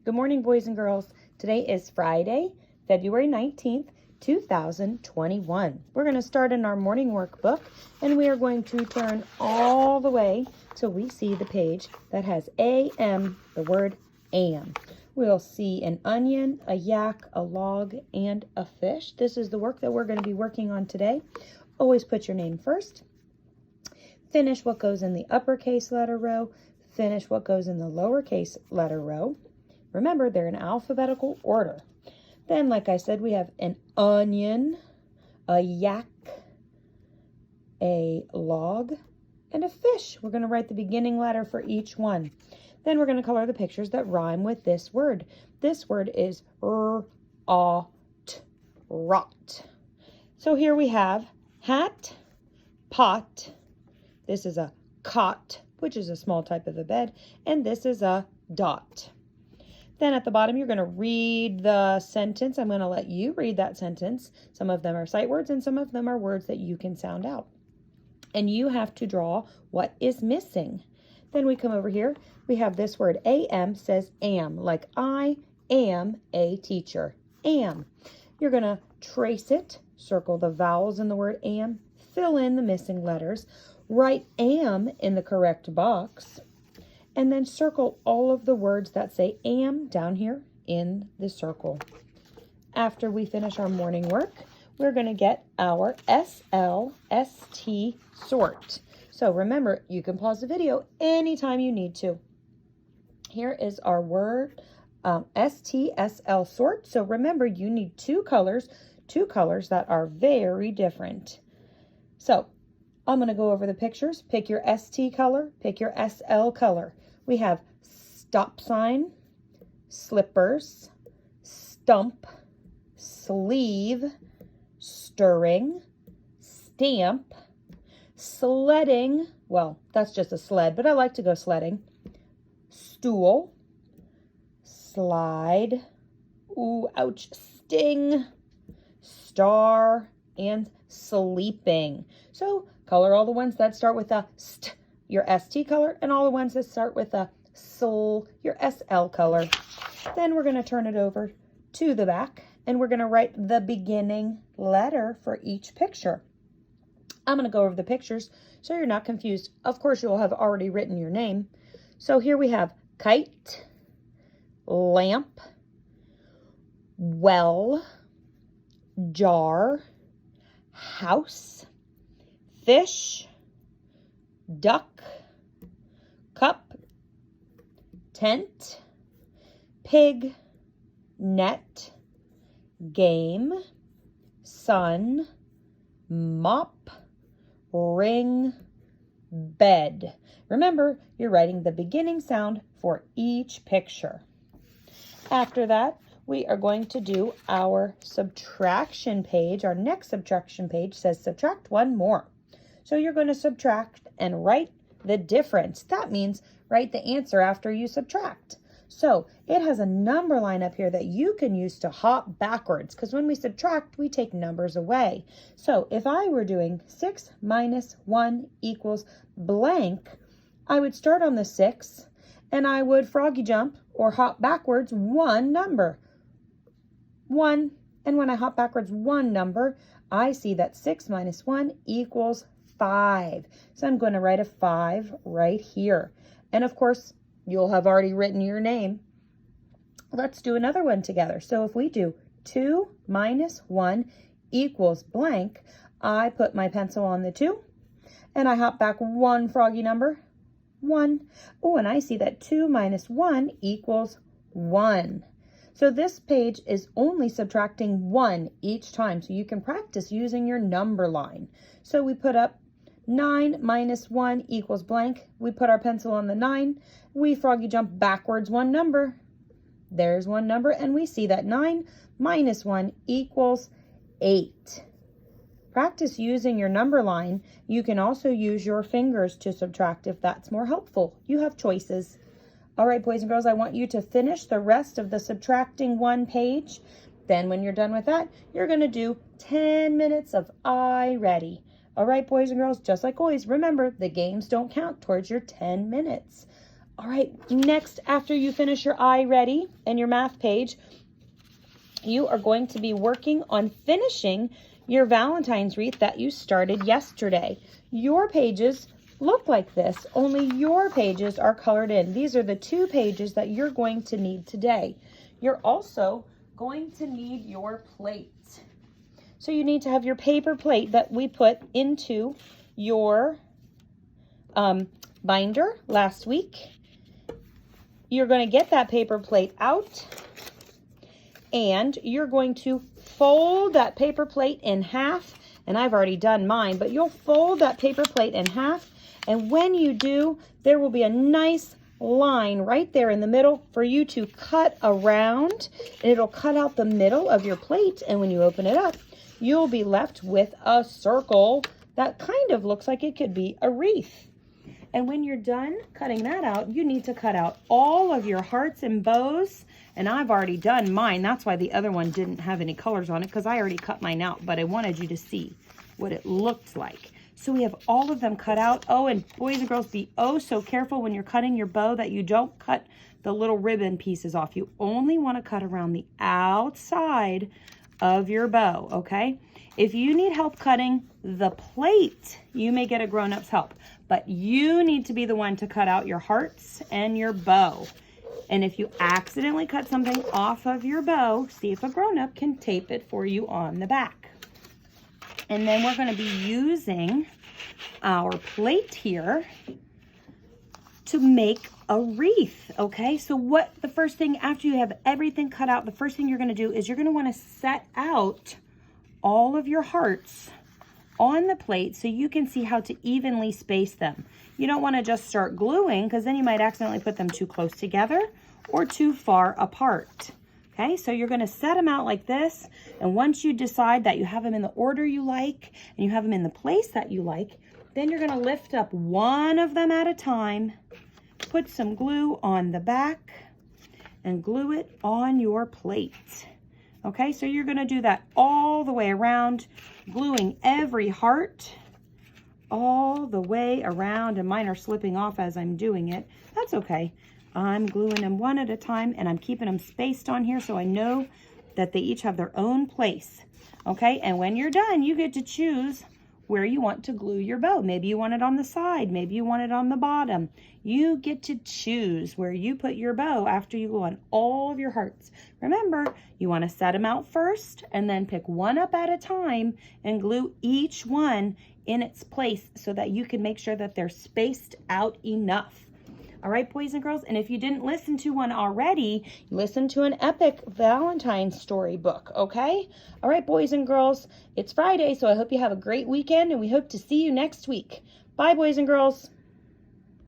Good morning, boys and girls. Today is Friday, February 19th, 2021. We're going to start in our morning workbook, and we are going to turn all the way till we see the page that has AM, the word am. We'll see an onion, a yak, a log, and a fish. This is the work that we're going to be working on today. Always put your name first. Finish what goes in the uppercase letter row. Finish what goes in the lowercase letter row. Remember, they're in alphabetical order. Then, like I said, we have an onion, a yak, a log, and a fish. We're going to write the beginning letter for each one. Then we're going to color the pictures that rhyme with this word. This word is rot. So here we have hat, pot. This is a cot, which is a small type of a bed, and this is a dot. Then at the bottom, you're going to read the sentence. I'm going to let you read that sentence. Some of them are sight words and some of them are words that you can sound out. And you have to draw what is missing. Then we come over here. We have this word am says am, like I am a teacher. Am. You're going to trace it, circle the vowels in the word am, fill in the missing letters, write am in the correct box, and then circle all of the words that say am down here in the circle. After we finish our morning work, we're going to get our SLST sort. So remember, you can pause the video anytime you need to. Here is our word STSL sort. So remember, you need two colors that are very different. So I'm going to go over the pictures. Pick your ST color, pick your SL color. We have stop sign, slippers, stump, sleeve, stirring, stamp, sledding. Well, that's just a sled, but I like to go sledding. Stool, slide, ooh, ouch, sting, star, and sleeping. So color all the ones that start with a st, your ST color, and all the ones that start with a SL, your SL color. Then we're going to turn it over to the back, and we're going to write the beginning letter for each picture. I'm going to go over the pictures so you're not confused. Of course, you'll have already written your name. So here we have kite, lamp, well, jar, house, fish, duck, cup, tent, pig, net, game, sun, mop, ring, bed. Remember, you're writing the beginning sound for each picture. After that, we are going to do our subtraction page. Our next subtraction page says subtract one more. So you're going to subtract and write the difference. That means write the answer after you subtract. So it has a number line up here that you can use to hop backwards, because when we subtract, we take numbers away. So if I were doing 6 minus 1 equals blank, I would start on the 6 and I would froggy jump or hop backwards one number. 1. And when I hop backwards one number, I see that 6 minus 1 equals 5. So I'm going to write a 5 right here. And of course, you'll have already written your name. Let's do another one together. So if we do 2 minus 1 equals blank, I put my pencil on the 2 and I hop back one froggy number, 1. Oh, and I see that 2 minus 1 equals 1. So this page is only subtracting 1 each time. So you can practice using your number line. So we put up 9 minus 1 equals blank. We put our pencil on the 9. We froggy jump backwards one number. There's one number, and we see that 9 minus 1 equals 8. Practice using your number line. You can also use your fingers to subtract if that's more helpful. You have choices. All right, boys and girls, I want you to finish the rest of the subtracting one page. Then when you're done with that, you're going to do 10 minutes of I ready. All right, boys and girls, just like always, remember, the games don't count towards your 10 minutes. All right, next, after you finish your I Ready and your math page, you are going to be working on finishing your Valentine's wreath that you started yesterday. Your pages look like this, only your pages are colored in. These are the 2 pages that you're going to need today. You're also going to need your plate. So you need to have your paper plate that we put into your binder last week. You're going to get that paper plate out, and you're going to fold that paper plate in half. And I've already done mine, but you'll fold that paper plate in half. And when you do, there will be a nice line right there in the middle for you to cut around. And it'll cut out the middle of your plate. And when you open it up, you'll be left with a circle that kind of looks like it could be a wreath. And when you're done cutting that out, you need to cut out all of your hearts and bows. And I've already done mine. That's why the other one didn't have any colors on it, because I already cut mine out, but I wanted you to see what it looked like. So we have all of them cut out. Oh, and boys and girls, be oh so careful when you're cutting your bow that you don't cut the little ribbon pieces off. You only want to cut around the outside of your bow, okay? If you need help cutting the plate, you may get a grown-up's help, but you need to be the one to cut out your hearts and your bow. And if you accidentally cut something off of your bow, see if a grown-up can tape it for you on the back. And then we're going to be using our plate here to make a wreath, okay? So what the first thing, after you have everything cut out, the first thing you're going to do is you're going to want to set out all of your hearts on the plate so you can see how to evenly space them. You don't want to just start gluing, because then you might accidentally put them too close together or too far apart. Okay, so you're going to set them out like this, and once you decide that you have them in the order you like and you have them in the place that you like, then you're going to lift up one of them at a time, put some glue on the back, and glue it on your plate. Okay, so you're going to do that all the way around, gluing every heart all the way around, and mine are slipping off as I'm doing it. That's okay. I'm gluing them one at a time, and I'm keeping them spaced on here so I know that they each have their own place. Okay, and when you're done, you get to choose where you want to glue your bow. Maybe you want it on the side, maybe you want it on the bottom. You get to choose where you put your bow after you glue on all of your hearts. Remember, you want to set them out first and then pick one up at a time and glue each one in its place so that you can make sure that they're spaced out enough. All right, boys and girls, and if you didn't listen to one already, listen to an epic Valentine's story book, okay? All right, boys and girls, it's Friday, so I hope you have a great weekend, and we hope to see you next week. Bye, boys and girls.